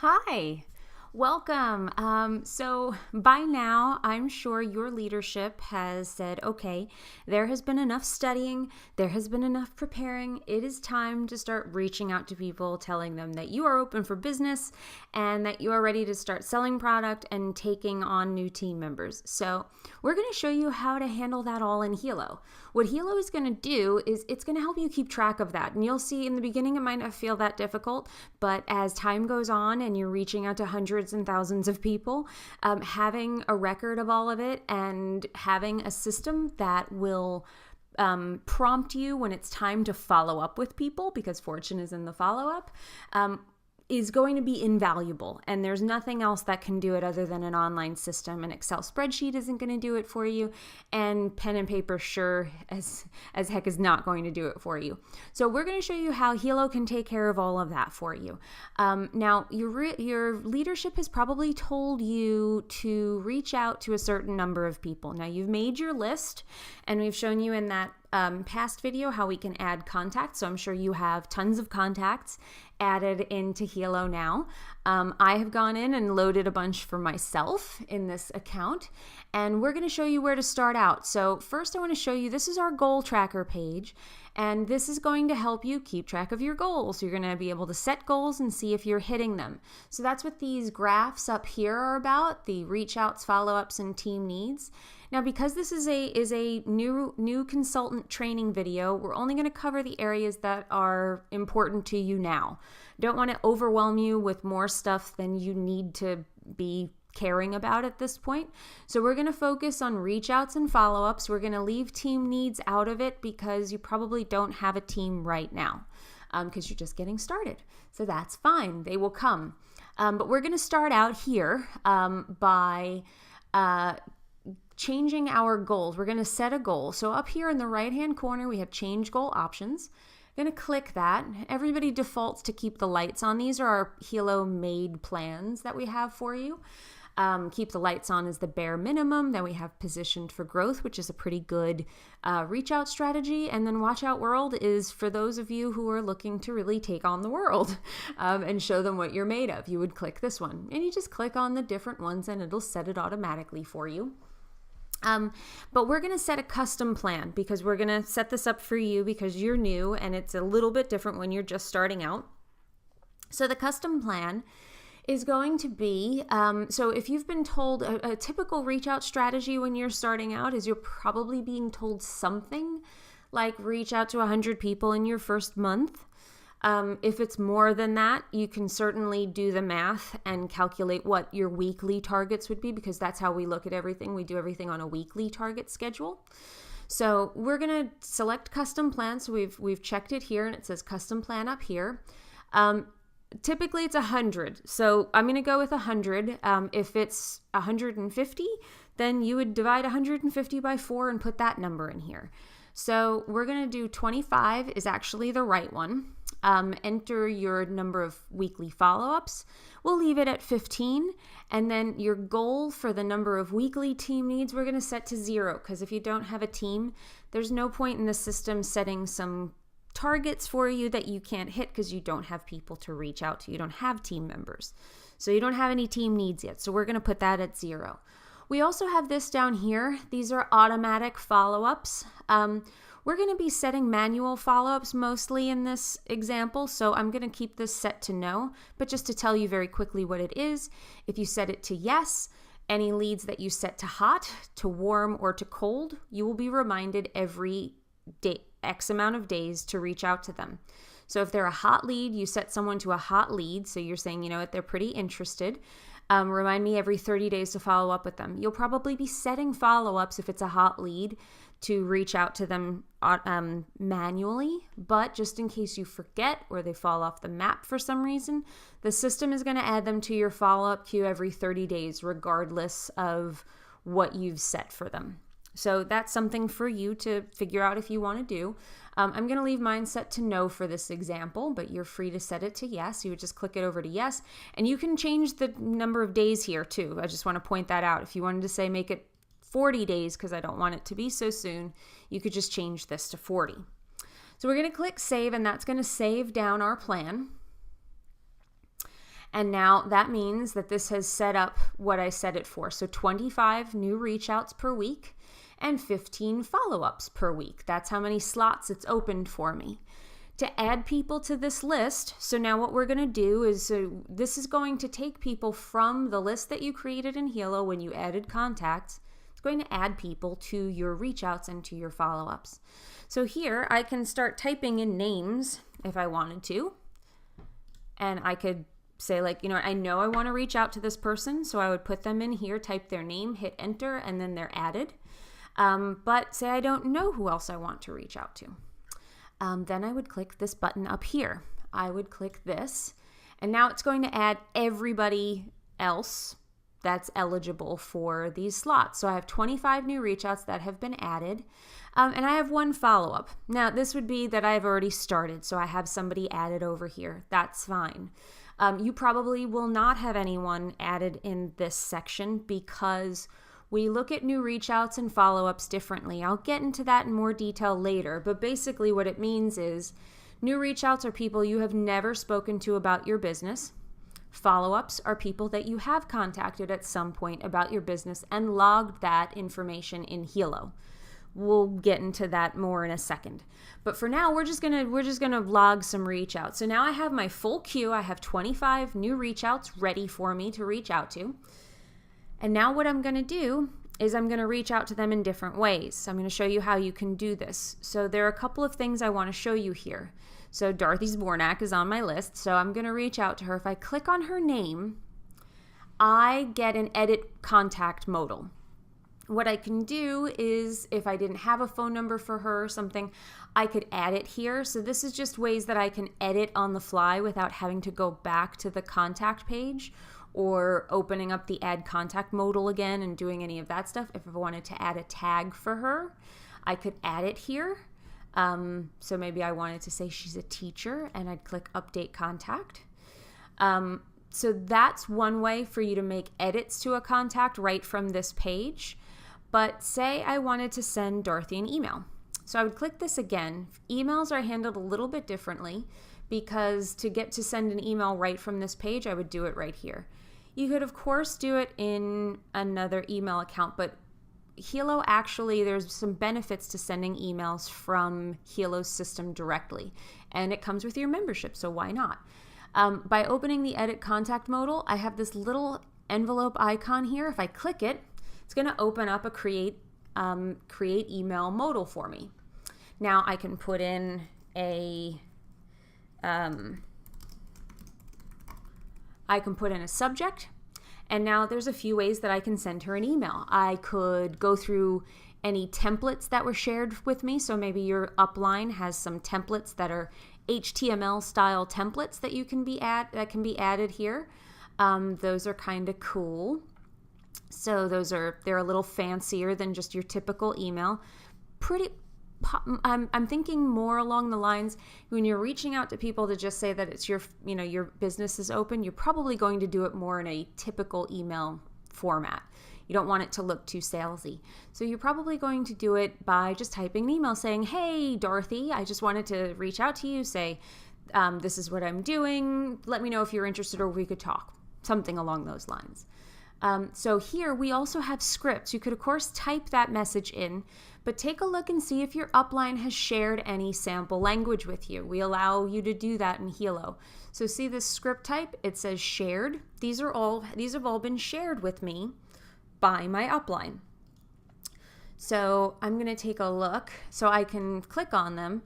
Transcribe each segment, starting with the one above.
Hi, welcome. So by now, I'm sure your leadership has said, okay, there has been enough studying, there has been enough preparing. It is time to start reaching out to people, telling them that you are open for business and that you are ready to start selling product and taking on new team members. So we're going to show you how to handle that all in Hilo. What Hilo is going to do is it's going to help you keep track of that. And you'll see in the beginning it might not feel that difficult, but as time goes on and you're reaching out to hundreds and thousands of people, having a record of all of it and having a system that will prompt you when it's time to follow up with people, because fortune is in the follow-up, is going to be invaluable. And there's nothing else that can do it other than an online system. An Excel spreadsheet isn't going to do it for you. And pen and paper sure as heck is not going to do it for you. So we're going to show you how Hilo can take care of all of that for you. Now, your leadership has probably told you to reach out to a certain number of people. Now, you've made your list, and we've shown you in that past video how we can add contacts. So I'm sure you have tons of contacts added into Hilo now. I have gone in and loaded a bunch for myself in this account, and we're going to show you where to start out. So first I want to show you, this is our goal tracker page, and this is going to help you keep track of your goals. You're going to be able to set goals and see if you're hitting them. So that's what these graphs up here are about, the reach outs, follow-ups, and team needs. Now, because this is a new consultant training video, we're only going to cover the areas that are important to you now. Don't want to overwhelm you with more stuff than you need to be caring about at this point. So we're going to focus on reach outs and follow-ups. We're going to leave team needs out of it because you probably don't have a team right now because you're just getting started. So that's fine. They will come. But we're going to start out here by changing our goals. We're going to set a goal. So up here in the right-hand corner, we have change goal options. I'm going to click that. Everybody defaults to keep the lights on. These are our Hilo made plans that we have for you. Keep the lights on is the bare minimum. Then we have positioned for growth, which is a pretty good reach out strategy. And then watch out world is for those of you who are looking to really take on the world and show them what you're made of. You would click this one, and you just click on the different ones and it'll set it automatically for you. But we're going to set a custom plan because we're going to set this up for you because you're new and it's a little bit different when you're just starting out. So the custom plan is going to be, so if you've been told a typical reach out strategy when you're starting out is you're probably being told something like reach out to 100 people in your first month. If it's more than that, you can certainly do the math and calculate what your weekly targets would be because that's how we look at everything. We do everything on a weekly target schedule. So we're going to select custom plan. So we've checked it here and it says custom plan up here. Typically it's 100. So I'm going to go with 100. If it's 150, then you would divide 150 by 4 and put that number in here. So we're going to do 25 is actually the right one. Enter your number of weekly follow-ups. We'll leave it at 15. And then your goal for the number of weekly team needs, we're going to set to 0 because if you don't have a team, there's no point in the system setting some targets for you that you can't hit because you don't have people to reach out to. You don't have team members. So you don't have any team needs yet. So we're going to put that at 0. We also have this down here. These are automatic follow-ups. We're going to be setting manual follow-ups mostly in this example, so I'm going to keep this set to no, but just to tell you very quickly what it is, if you set it to yes, any leads that you set to hot, to warm, or to cold, you will be reminded every day, X amount of days to reach out to them. So if they're a hot lead, you set someone to a hot lead, so you're saying, you know what, they're pretty interested. Remind me every 30 days to follow up with them. You'll probably be setting follow-ups if it's a hot lead to reach out to them manually, but just in case you forget or they fall off the map for some reason, the system is going to add them to your follow-up queue every 30 days, regardless of what you've set for them. So that's something for you to figure out if you want to do. I'm going to leave mine set to no for this example, but you're free to set it to yes. You would just click it over to yes, and you can change the number of days here too. I just want to point that out. If you wanted to say make it 40 days because I don't want it to be so soon, you could just change this to 40. So we're going to click save, and that's going to save down our plan. And now that means that this has set up what I set it for. So 25 new reach outs per week and 15 follow-ups per week. That's how many slots it's opened for me. To add people to this list, so now what we're going to do is, this is going to take people from the list that you created in Hilo when you added contacts. It's going to add people to your reach outs and to your follow-ups. So here I can start typing in names if I wanted to. And I could say, like, I know I want to reach out to this person, so I would put them in here, type their name, hit enter, and then they're added. But say I don't know who else I want to reach out to. Then I would click this button up here. I would click this, and now it's going to add everybody else that's eligible for these slots. So I have 25 new reach outs that have been added, and I have one follow-up. Now this would be that I've already started, so I have somebody added over here. That's fine. You probably will not have anyone added in this section because we look at new reach outs and follow-ups differently. I'll get into that in more detail later, but basically what it means is new reach outs are people you have never spoken to about your business. Follow-ups are people that you have contacted at some point about your business and logged that information in Hilo. We'll get into that more in a second. But for now, we're just gonna log some reach outs. So now I have my full queue. I have 25 new reach outs ready for me to reach out to. And now what I'm going to do is I'm going to reach out to them in different ways. I'm going to show you how you can do this. So there are a couple of things I want to show you here. So Dorothy Zbornak is on my list, so I'm going to reach out to her. If I click on her name, I get an edit contact modal. What I can do is, if I didn't have a phone number for her or something, I could add it here. So this is just ways that I can edit on the fly without having to go back to the contact page or opening up the add contact modal again and doing any of that stuff. If I wanted to add a tag for her, I could add it here. So maybe I wanted to say she's a teacher, and I'd click update contact. So that's one way for you to make edits to a contact right from this page. But say I wanted to send Dorothy an email. So I would click this again. Emails are handled a little bit differently because to get to send an email right from this page, I would do it right here. You could, of course, do it in another email account, but Hilo actually, there's some benefits to sending emails from Hilo's system directly, and it comes with your membership, so why not? By opening the Edit Contact modal, I have this little envelope icon here. If I click it, it's going to open up a create email modal for me. Now I can put in a subject, and now there's a few ways that I can send her an email. I could go through any templates that were shared with me. So maybe your upline has some templates that are HTML style templates that can be added here. Those are kind of cool. So they're a little fancier than just your typical email. I'm thinking more along the lines when you're reaching out to people to just say that it's your business is open, you're probably going to do it more in a typical email format. You don't want it to look too salesy. So you're probably going to do it by just typing an email saying, hey, Dorothy, I just wanted to reach out to you, say, this is what I'm doing. Let me know if you're interested or we could talk. Something along those lines. So here we also have scripts. You could, of course, type that message in, but take a look and see if your upline has shared any sample language with you. We allow you to do that in Hilo. So see this script type? It says shared. These have all been shared with me by my upline. So I'm going to take a look so I can click on them,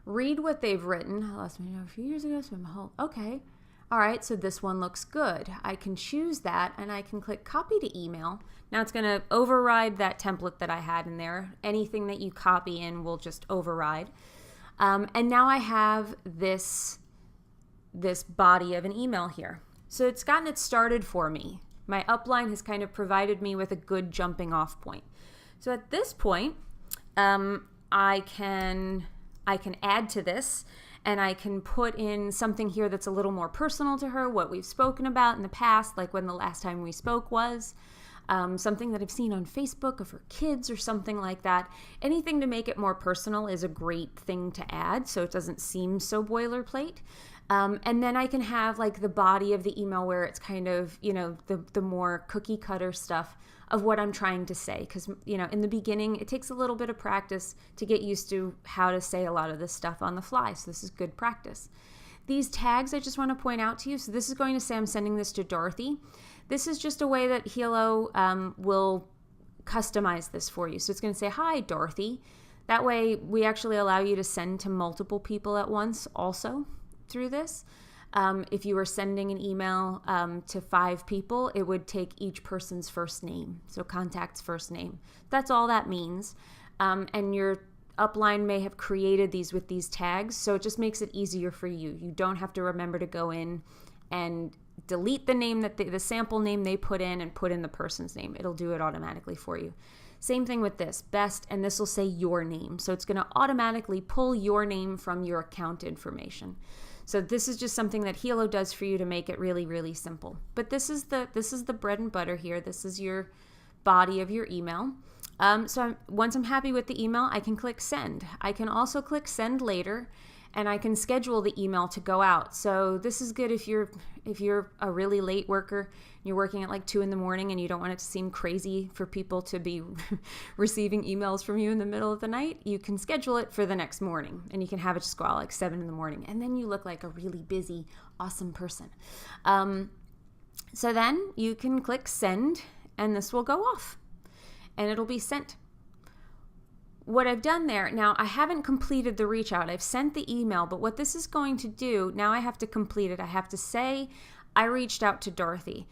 read what they've written. I lost my job a few years ago, so I'm okay. All right, so this one looks good. I can choose that and I can click copy to email. Now it's going to override that template that I had in there. Anything that you copy in will just override. And now I have this body of an email here. So it's gotten it started for me. My upline has kind of provided me with a good jumping off point. So at this point, I can add to this. And I can put in something here that's a little more personal to her, what we've spoken about in the past, like when the last time we spoke was, something that I've seen on Facebook of her kids or something like that. Anything to make it more personal is a great thing to add so it doesn't seem so boilerplate. And then I can have like the body of the email where it's kind of, the more cookie cutter stuff of what I'm trying to say. Because, in the beginning, it takes a little bit of practice to get used to how to say a lot of this stuff on the fly. So this is good practice. These tags, I just want to point out to you. So this is going to say I'm sending this to Dorothy. This is just a way that Hilo will customize this for you. So it's going to say, hi, Dorothy. That way we actually allow you to send to multiple people at once also through this. If you were sending an email to 5 people, it would take each person's first name, so contact's first name. That's all that means. And your upline may have created these with these tags, so it just makes it easier for you. You don't have to remember to go in and delete the name the sample name they put in and put in the person's name. It'll do it automatically for you. Same thing with this, best, and this will say your name. So it's going to automatically pull your name from your account information. So this is just something that Hilo does for you to make it really, really simple. But this is the bread and butter here. This is your body of your email. Once I'm happy with the email, I can click send. I can also click send later, and I can schedule the email to go out. So this is good if you're a really late worker, you're working at like 2 a.m. and you don't want it to seem crazy for people to be receiving emails from you in the middle of the night. You can schedule it for the next morning, and you can have it just go out like 7 a.m, and then you look like a really busy, awesome person. So then you can click send, and this will go off, and it'll be sent. What I've done there, now I haven't completed the reach out. I've sent the email, but what this is going to do, now I have to complete it. I have to say I reached out to Dorothy.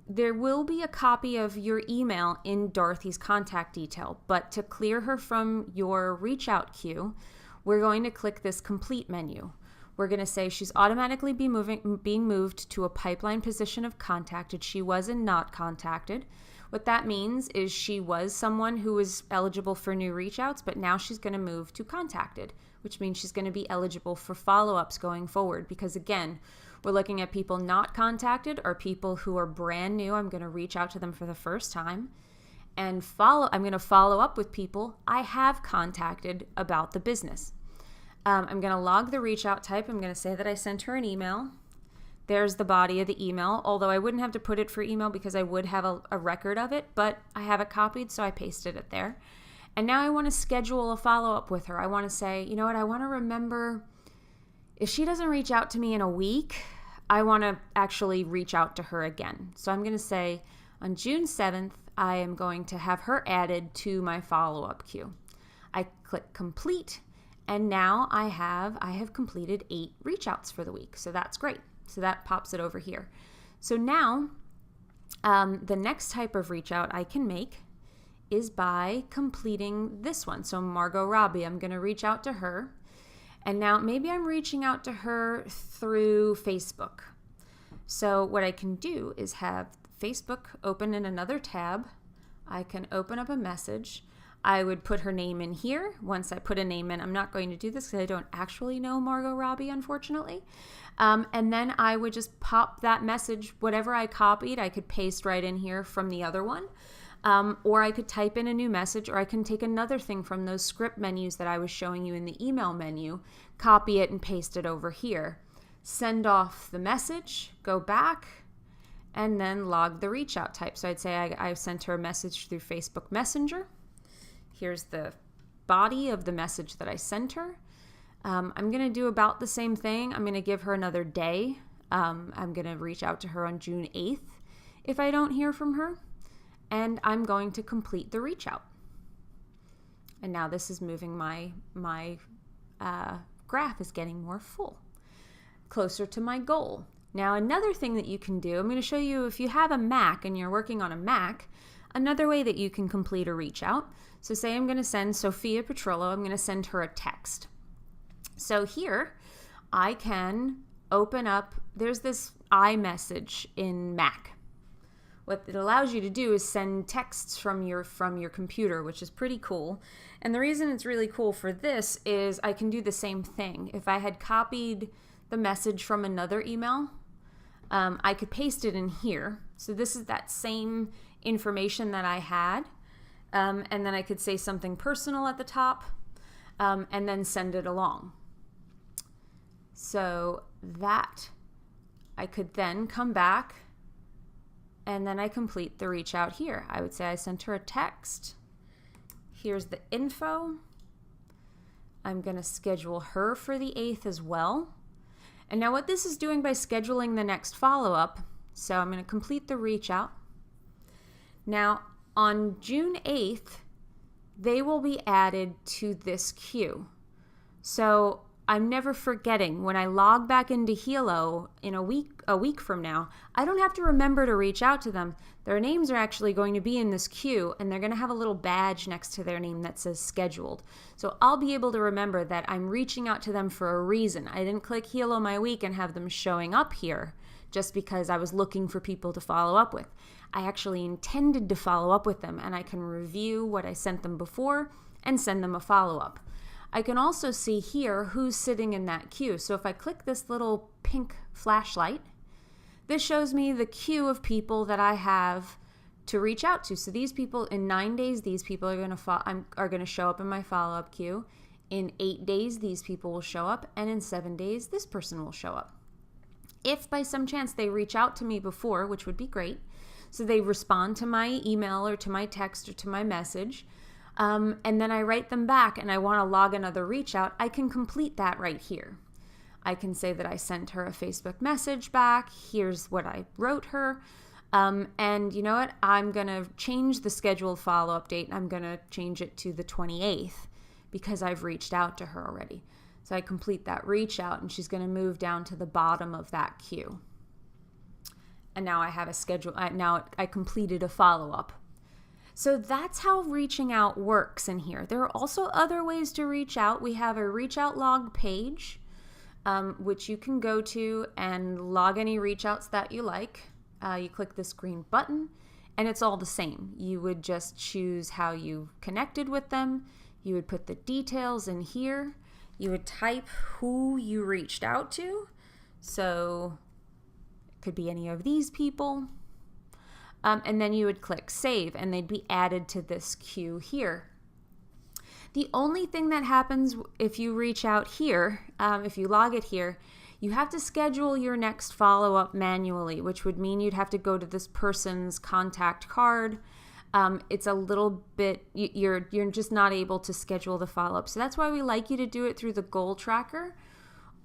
There will be a copy of your email in Dorothy's contact detail, but to clear her from your reach out queue, we're going to click this complete menu. We're going to say she's automatically being moved to a pipeline position of contacted. She wasn't not contacted. What that means is she was someone who was eligible for new reach outs, but now she's going to move to contacted, which means she's going to be eligible for follow-ups going forward. Because again, we're looking at people not contacted or people who are brand new. I'm going to reach out to them for the first time and I'm going to follow up with people I have contacted about the business. I'm going to log the reach out type. I'm going to say that I sent her an email. There's the body of the email, although I wouldn't have to put it for email because I would have a record of it, but I have it copied, so I pasted it there. And now I want to schedule a follow-up with her. I want to say, you know what, I want to remember if she doesn't reach out to me in a week, I want to actually reach out to her again. So I'm going to say on June 7th, I am going to have her added to my follow-up queue. I click complete, and now I have completed 8 reach outs for the week. So that's great. So that pops it over here. So now the next type of reach out I can make is by completing this one. So Margot Robbie, I'm going to reach out to her. And now maybe I'm reaching out to her through Facebook. So what I can do is have Facebook open in another tab. I can open up a message. I would put her name in here. Once I put a name in, I'm not going to do this because I don't actually know Margot Robbie, unfortunately. And then I would just pop that message, whatever I copied, I could paste right in here from the other one. Or I could type in a new message, or I can take another thing from those script menus that I was showing you in the email menu, copy it and paste it over here. Send off the message, go back, and then log the reach out type. So I'd say I sent her a message through Facebook Messenger. Here's the body of the message that I sent her. I'm going to do about the same thing. I'm going to give her another day. I'm going to reach out to her on June 8th if I don't hear from her. And I'm going to complete the reach out. And now this is moving my graph is getting more full, closer to my goal. Now another thing that you can do, I'm going to show you if you have a Mac and you're working on a Mac, another way that you can complete a reach out. So say I'm going to send Sophia Petrillo, I'm going to send her a text. So here I can open up, there's this iMessage in Mac. What it allows you to do is send texts from your computer, which is pretty cool. And the reason it's really cool for this is I can do the same thing. If I had copied the message from another email, I could paste it in here. So this is that same information that I had. And then I could say something personal at the top, and then send it along. So that I could then come back and then I complete the reach out here. I would say I sent her a text. Here's the info. I'm going to schedule her for the 8th as well. And now what this is doing by scheduling the next follow-up, so I'm going to complete the reach out. Now on June 8th, they will be added to this queue. So I'm never forgetting when I log back into Hilo in a week from now, I don't have to remember to reach out to them. Their names are actually going to be in this queue and they're going to have a little badge next to their name that says scheduled. So I'll be able to remember that I'm reaching out to them for a reason. I didn't click Hilo my week and have them showing up here just because I was looking for people to follow up with. I actually intended to follow up with them and I can review what I sent them before and send them a follow-up. I can also see here who's sitting in that queue. So if I click this little pink flashlight, this shows me the queue of people that I have to reach out to. So these people, in 9 days, these people are going to show up in my follow-up queue. In 8 days, these people will show up. And in 7 days, this person will show up. If by some chance they reach out to me before, which would be great, so they respond to my email or to my text or to my message, and then I write them back and I want to log another reach out, I can complete that right here. I can say that I sent her a Facebook message back. Here's what I wrote her. And you know what? I'm going to change the scheduled follow-up date. I'm going to change it to the 28th because I've reached out to her already. So I complete that reach out and she's going to move down to the bottom of that queue. And now I have a schedule. Now I completed a follow-up. So that's how reaching out works in here. There are also other ways to reach out. We have a reach out log page, which you can go to and log any reach outs that you like. You click this green button and it's all the same. You would just choose how you connected with them. You would put the details in here. You would type who you reached out to. So it could be any of these people. And then you would click save and they'd be added to this queue here. The only thing that happens if you reach out here, if you log it here, you have to schedule your next follow-up manually, which would mean you'd have to go to this person's contact card. It's a little bit, you're just not able to schedule the follow-up. So that's why we like you to do it through the goal tracker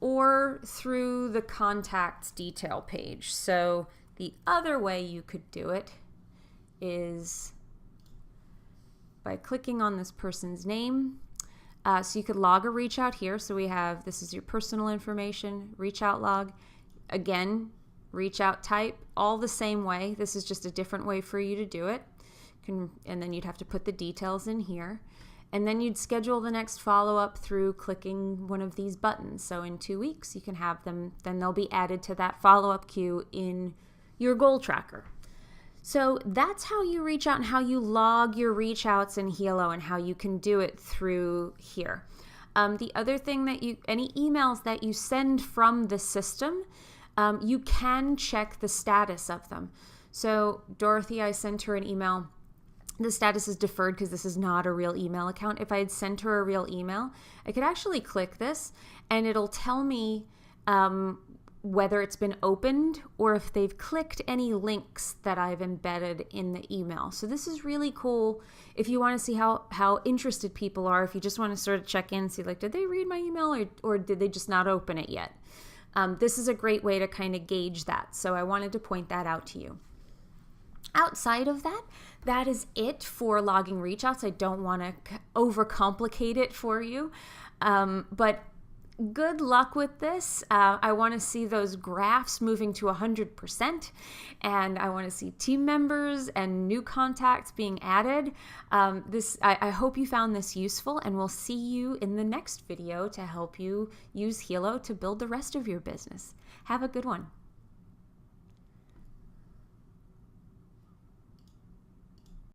or through the contacts detail page. So the other way you could do it is by clicking on this person's name. So you could log a reach out here. So we have, this is your personal information, reach out log. Again, reach out type, all the same way. This is just a different way for you to do it. And then you'd have to put the details in here. And then you'd schedule the next follow-up through clicking one of these buttons. So in 2 weeks, you can have them, then they'll be added to that follow-up queue in your goal tracker. So that's how you reach out and how you log your reach outs in Hilo and how you can do it through here. The other thing that any emails that you send from the system, you can check the status of them. So Dorothy, I sent her an email. The status is deferred because this is not a real email account. If I had sent her a real email, I could actually click this and it'll tell me whether it's been opened or if they've clicked any links that I've embedded in the email. So this is really cool if you want to see how interested people are, if you just want to sort of check in and see, like, did they read my email or did they just not open it yet? This is a great way to kind of gauge that. So I wanted to point that out to you. Outside of that, that is it for logging reach outs. I don't want to overcomplicate it for you, but good luck with this. I want to see those graphs moving to 100%, and I want to see team members and new contacts being added. I hope you found this useful, and we'll see you in the next video to help you use Hilo to build the rest of your business. Have a good one.